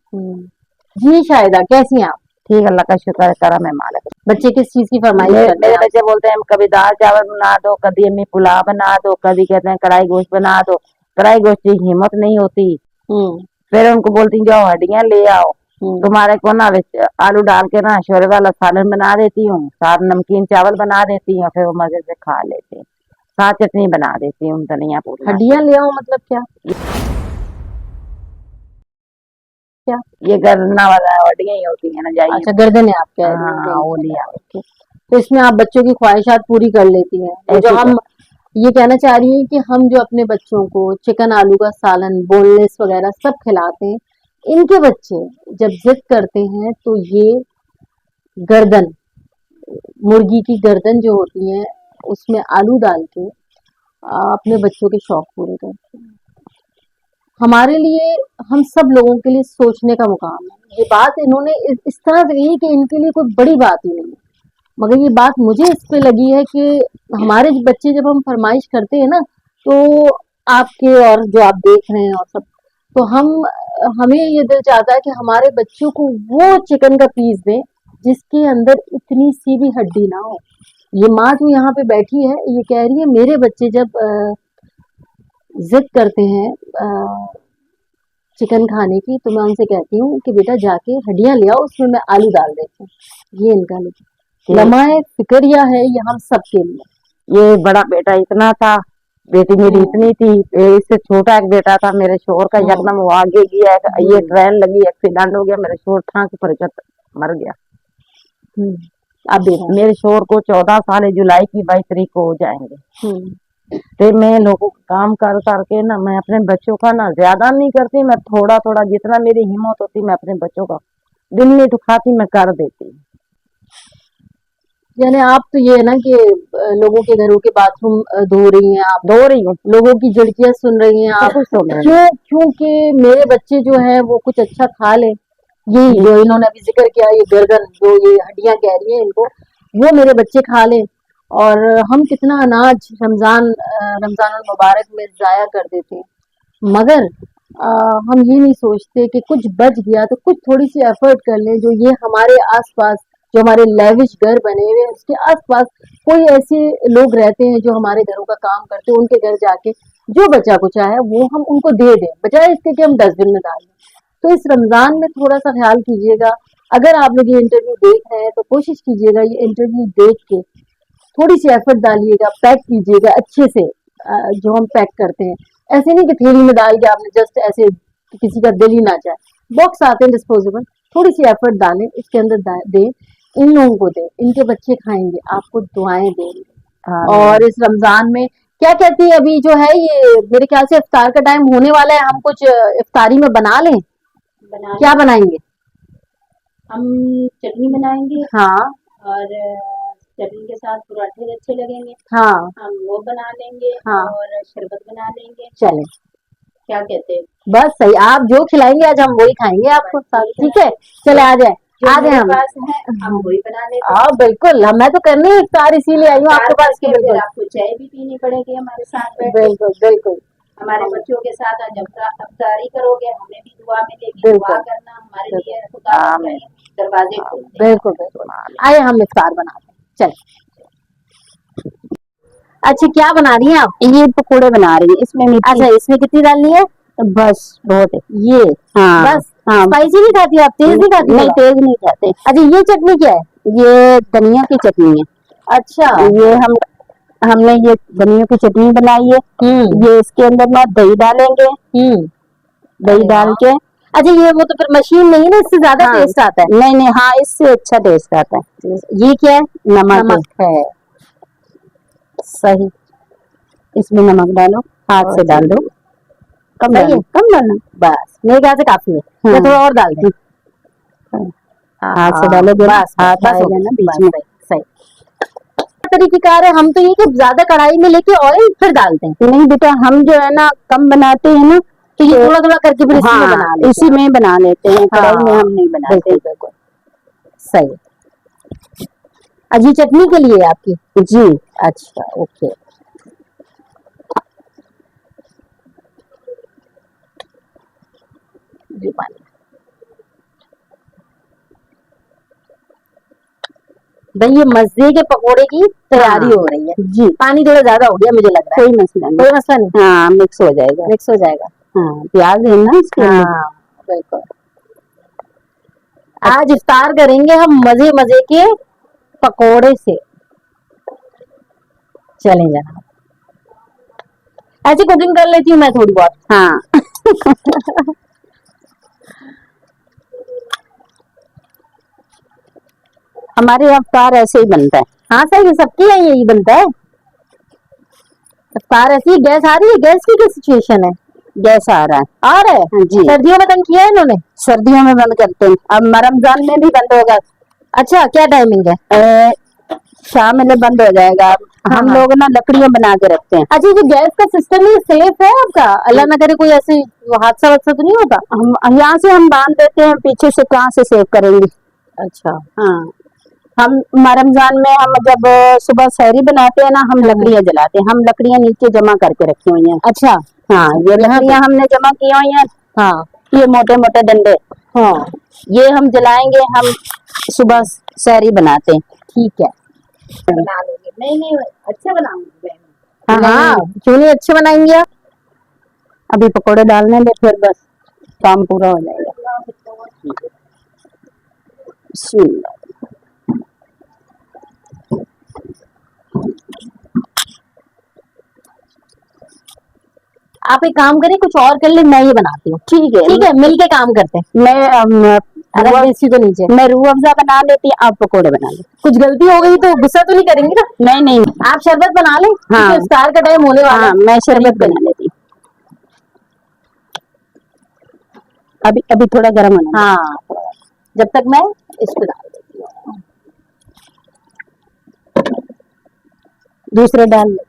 जी शायदा, कैसी हैं आप? ठीक, अल्लाह का शुक्र है, करम है मालिक। बच्चे किस चीज की फरमाइश करते मेरे हैं? बच्चे बोलते हैं कभी दाल चावल बना दो, कभी अम्मी पुलाव बना दो, कभी कहते हैं कढ़ाई गोश्त बना दो। कढ़ाई गोश्त की हिम्मत नहीं होती, फिर उनको बोलती हूँ जाओ हड्डियां ले आओ, तुम्हारे को ना आलू डाल के ना शोरे वाला सालन बना देती हूँ, साथ नमकीन चावल बना देती हूँ, फिर वो मजे से खा लेते हैं। साथ चटनी बना देती हूँ धनिया पूरी। हड्डियां ले आओ मतलब क्या? ये गर्दना वाला हड्डियां ही होती है ना, जाइए। अच्छा, गर्दन है आप कह रहे हाँ, हैं? वो लिया। तो इसमें आप बच्चों की ख्वाहिशात पूरी कर लेती हैं। जो ऐसे हम ये कहना चाह रही हैं कि हम जो अपने बच्चों को चिकन आलू का सालन, बोनलेस वगैरह सब खिलाते हैं, इनके बच्चे जब जिद करते हैं तो ये गर्दन, मुर्गी की गर्दन जो होती है उसमें आलू डाल के अपने बच्चों के शौक पूरे करते हैं। हमारे लिए, हम सब लोगों के लिए सोचने का मुकाम है। ये बात इन्होंने इस तरह से कही कि इनके लिए कोई बड़ी बात ही नहीं है, मगर ये बात मुझे इस पे लगी है कि हमारे बच्चे जब हम फरमाइश करते हैं ना, तो आपके और जो आप देख रहे हैं और सब, तो हमें ये दिल चाहता है कि हमारे बच्चों को वो चिकन का पीस दें जिसके अंदर इतनी सी भी हड्डी ना हो। ये माँ जो यहाँ पे बैठी है, ये कह रही है मेरे बच्चे जब जिद करते हैं चिकन खाने की, तो मैं उनसे कहती हूँ कि बेटा जाके हड्डियां ले आओ, उसमें मैं आलू डाल देती हूँ। ये इनका लम्हा फिक्रिया है, ये हम सब के लिए। ये बड़ा बेटा इतना था, बेटी मेरी इतनी थी, इससे छोटा एक बेटा था मेरे शोर का, एकदम वो आगे गया, ये ट्रेन लगी, एक्सीडेंट हो गया, मेरे शोर ठाक पर मर गया। अब मेरे शोर को 14 साल जुलाई की 22 तारीख को हो जाएंगे। तो मैं लोगों का काम कर करके ना, मैं अपने बच्चों का ना ज्यादा नहीं करती, मैं थोड़ा थोड़ा जितना मेरी हिम्मत होती मैं अपने बच्चों का दिल नहीं दुखाती, मैं कर देती। यानी आप तो ये है ना कि लोगों के घरों के बाथरूम धो रही हैं, आप धो रही हूँ, लोगों की झिड़कियां सुन रही हैं आप, क्योंकि मेरे बच्चे जो है वो कुछ अच्छा खा ले। ये जो इन्होंने अभी जिक्र किया, ये गर्दन जो ये हड्डियां कह रही हैं इनको, वो मेरे बच्चे खा ले। और हम कितना अनाज रमजान मुबारक में जाया कर देते हैं, मगर हम ये नहीं सोचते कि कुछ बच गया तो कुछ थोड़ी सी एफर्ट कर लें। जो ये हमारे आसपास, जो हमारे लेविश घर बने हुए हैं, उसके आसपास कोई ऐसे लोग रहते हैं जो हमारे घरों का काम करते हैं, उनके घर जाके जो बचा कुचा है वो हम उनको दे दें, बजाय इसके कि हम डस्टबिन में डाल दें। तो इस रमजान में थोड़ा सा ख्याल कीजिएगा। अगर आप लोग ये इंटरव्यू देख रहे हैं तो कोशिश कीजिएगा ये इंटरव्यू देख के थोड़ी सी एफर्ट डालिएगा, पैक कीजिएगा अच्छे से। जो हम पैक करते हैं ऐसे नहीं कि थैली में डाल के आपने जस्ट ऐसे किसी का दिल ही ना जाए, बॉक्स आते हैं डिस्पोजेबल, थोड़ी सी एफर्ट डालें, इसके अंदर दें, इन लोगों को दें, इनके बच्चे खाएंगे, आपको दुआएं देंगे। और इस रमजान में क्या कहती है, अभी जो है ये मेरे ख्याल से इफ्तार का टाइम होने वाला है, हम कुछ इफ्तारी में बना लें। क्या बनाएंगे? हम चटनी बनाएंगे, हाँ, और चटनी के साथ पराठे अच्छे लगेंगे, हाँ, हम वो बना लेंगे, हाँ, और शरबत बना लेंगे। चले, क्या कहते हैं? बस सही, आप जो खिलाएंगे आज हम वही खाएंगे आपको साथ, ठीक है? चले आ जाए हम पास है, हम वही बना लेते हैं। हाँ बिल्कुल, मैं तो करनी है इफ्तार, इसीलिए आई हूँ आपके पास। बिल्कुल, आपको चाय भी पीनी पड़ेगी हमारे साथ बैठ के। बिल्कुल बिल्कुल, हमारे बच्चों के साथ आज अफ्तारी करोगे, हमें भी दुआ मिलेगी, दुआ करना हमारे लिए, खुदा दरवाजे खोलते। बिल्कुल बिल्कुल, आइए हम इफ्तार बनाते हैं, चल। अच्छा, क्या बना रही हैं आप? ये पकोड़े बना रही है, इसमें अच्छा, इसमें कितनी डालनी है? बस बहुत है ये, हाँ, बस। हाँ, स्पाइसी नहीं खाती आप? तेज नहीं खाती? नहीं, तेज नहीं खाते। अच्छा, ये चटनी क्या है? ये धनिया की चटनी है। अच्छा। ये हमने ये धनिया की चटनी बनाई है। ये इसके अंदर ना दही डालेंगे, दही डाल के। अच्छा, ये वो तो फिर मशीन नहीं है ना, इससे ज्यादा हाँ, टेस्ट आता है। नहीं नहीं, हाँ इससे अच्छा टेस्ट आता है। ये क्या है? नमक है। सही। इसमें नमक डालो, हाथ से डाल दो, कम सही है। डालो, कम डालो, बस मेरे ख्याल से काफी है, हाँ। या थोड़ा और डाल दें? हाथ से डालोगे ना, बस हाथ बस आएगा ना बीच में। सही। तरीकेकार है, हम तो ये कि ज्यादा कढ़ाई में लेके ऑयल फिर डालते हैं। नहीं बेटा, हम जो है ना कम बनाते हैं ना, तो ये थोड़ा थोड़ा करके फिर इसी में हाँ, बना लेते इसी में बना लेते हैं, कढ़ाई में हम नहीं बनाते। बिल्कुल बिल्कुल सही। अजी चटनी के लिए आपकी? जी। अच्छा, ओके। जी पानी। भाई ये मजे के पकोड़े की तैयारी हाँ। हो रही है जी। पानी थोड़ा ज्यादा हो गया मुझे लग रहा है। कोई मसला नहीं, कोई मसला नहीं, हाँ मिक्स हो जाएगा। मिक्स हो जाएगा। हाँ, प्याज है ना इसके अंदर। हाँ बिल्कुल। आज इफ्तार करेंगे हम मजे मजे के पकोड़े से। चलें जनाब, ऐसी कुकिंग कर लेती हूँ मैं थोड़ी बहुत। हाँ हमारे यहाँ इफ्तार ऐसे ही बनता है। हाँ सही है, सबके यहाँ यही बनता है इफ्तार। ऐसी गैस आ रही है? गैस की क्या सिचुएशन है? गैस आ रहा है। आ रहा है? हाँ जी। सर्दियों में तंग किया है इन्होंने? सर्दियों में बंद करते हैं, अब रमजान में भी बंद होगा। अच्छा, क्या टाइमिंग है? शाम में बंद हो जाएगा। हम हाँ। लोग ना लकड़ियां बना के रखते हैं। अच्छा, जो गैस का सिस्टम है सेफ है आपका? अल्लाह ना करे कोई ऐसे हादसा वादसा तो नहीं होता? हम यहाँ से हम बांध देते हैं, पीछे से कहाँ से सेव करेंगे। अच्छा। हाँ, हम रमजान में हम जब सुबह सहरी बनाते हैं ना, हम लकड़ियां जलाते हैं। हम लकड़ियां नीचे जमा करके रखी हुई हैं। अच्छा। हाँ, ये लकड़ियां हमने जमा की हुई हैं। हाँ। ये मोटे मोटे डंडे, हाँ, ये हम जलाएंगे, हम सुबह सहरी बनाते हैं। ठीक है। बना लोगे? नहीं नहीं, अच्छे बनाऊंगी। हाँ, क्यों नहीं अच्छे बनाएंगे आप? अभी पकोड़े डालने दे, फिर बस काम पूरा हो जाएगा। बिस्मिल्लाह। आप एक काम करें, कुछ और कर ले, मैं ये बनाती हूँ। ठीक है, ठीक है, मिल के काम करते हैं। मैं देसी तो नीचे मैं रूह अफ़ज़ा बना लेती, आप पकोड़े बना लो। कुछ गलती हो गई तो गुस्सा तो नहीं करेंगी ना? नहीं नहीं, आप शरबत बना लें। हाँ। इफ्तार का टाइम होने वाला हाँ, है। मैं शरबत बना लेती। अभी अभी थोड़ा गर्म होना। हाँ, जब तक मैं इसको डाल देती हूँ। दूसरे डाल लो।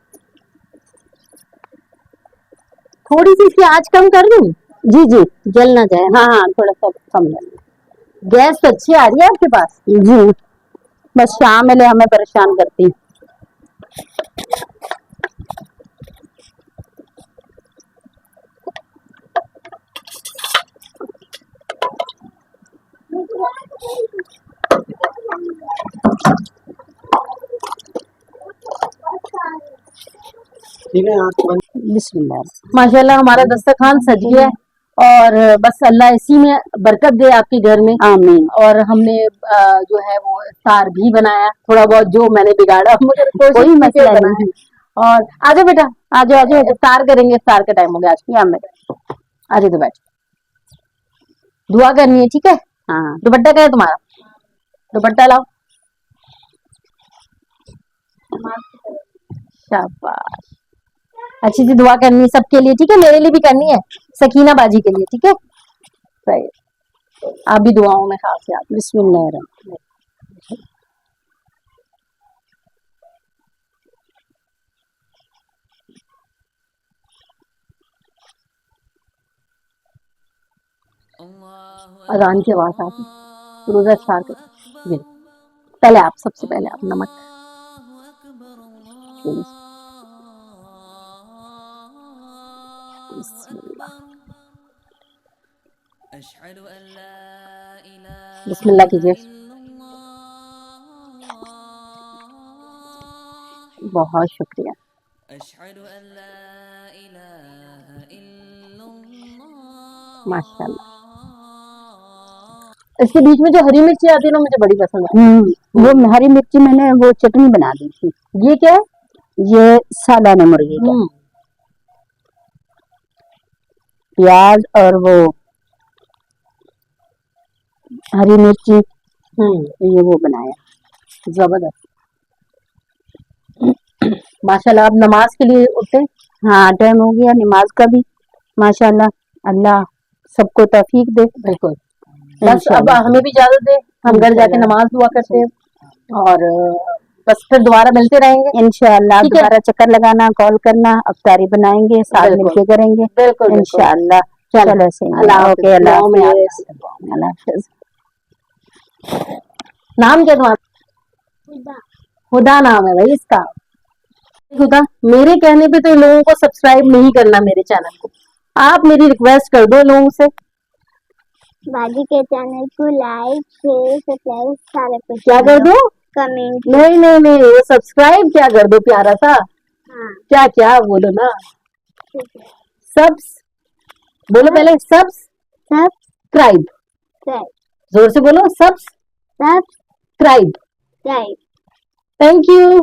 थोड़ी सी इसकी आंच कम कर दूँ? जी जी, जल ना जाए। हाँ हाँ, थोड़ा सा कम कर लो। गैस तो अच्छी आ रही है आपके पास। जी, बस शाम में हमें परेशान करती। बिस्मिल्लाह। माशाल्लाह हमारा दस्तरखान सज गया है, और बस अल्लाह इसी में बरकत दे आपके घर में। आमीन। और हमने जो है वो इफ्तार भी बनाया, थोड़ा बहुत जो मैंने बिगाड़ा, मगर कोई कोशिश की मसला बनाया। नहीं। और आजा बेटा, आजो आजो, इफ्तार करेंगे, इफ्तार का टाइम हो गया आज। यहाँ में। आजा तो बैठ, दुआ करनी है, ठीक है? हाँ, दुपट्टा क्या है तुम्हारा? दुपट्टा लाओ। शाबाश। अच्छी सी दुआ करनी है सबके लिए, ठीक है? मेरे लिए भी करनी है, सकीना बाजी के लिए, ठीक है? सही। आप भी दुआओं में खास याद। बिस्मिल्लाह। अजान की आवाज आती, रोजा स्टार्ट कर। पहले आप, सबसे पहले आप नमक। बिस्मिल्लाह कीजिए। बहुत शुक्रिया। माशाल्लाह। इसके बीच में जो हरी मिर्ची आती है ना, मुझे बड़ी पसंद है। वो हरी मिर्ची मैंने वो चटनी बना दी थी। ये क्या है? ये सालाना मुर्गी का प्याज और वो हरी मिर्ची ये वो बनाया। जबरदस्त। माशाल्लाह। आप नमाज के लिए उठते हैं? हाँ टाइम हो गया नमाज का भी। माशाल्लाह अल्लाह सबको तौफीक दे। बिल्कुल। बस अब हमें भी इजाजत दे, हम घर जाके नमाज दुआ करते हैं और बस फिर दोबारा मिलते रहेंगे इंशाअल्लाह। दोबारा चक्कर लगाना, कॉल करना, अफ्तारी बनाएंगे, साथ मिलके करेंगे। बिल्कुल इंशाअल्लाह। चलो सही। ओके अल्लाह हाफिज। नाम क्या तुम्हारा? हुदा नाम है भाई इसका। खुदा मेरे कहने पे तो लोगों को सब्सक्राइब नहीं करना मेरे चैनल को। आप मेरी रिक्वेस्ट कर दो लोगों से। बाजी के चैनल को लाइक शेयर सब्सक्राइब सारे कुछ क्या कर दो? कमेंट। नहीं नहीं नहीं, वो सब्सक्राइब क्या कर दो प्यारा सा। हाँ क्या क्या बोलो ना। ठीक है। सब्स बोलो पहले। सब्सक्राइब। जोर से बोलो। सब्सक्राइब। सब्सक्राइब। Thank you.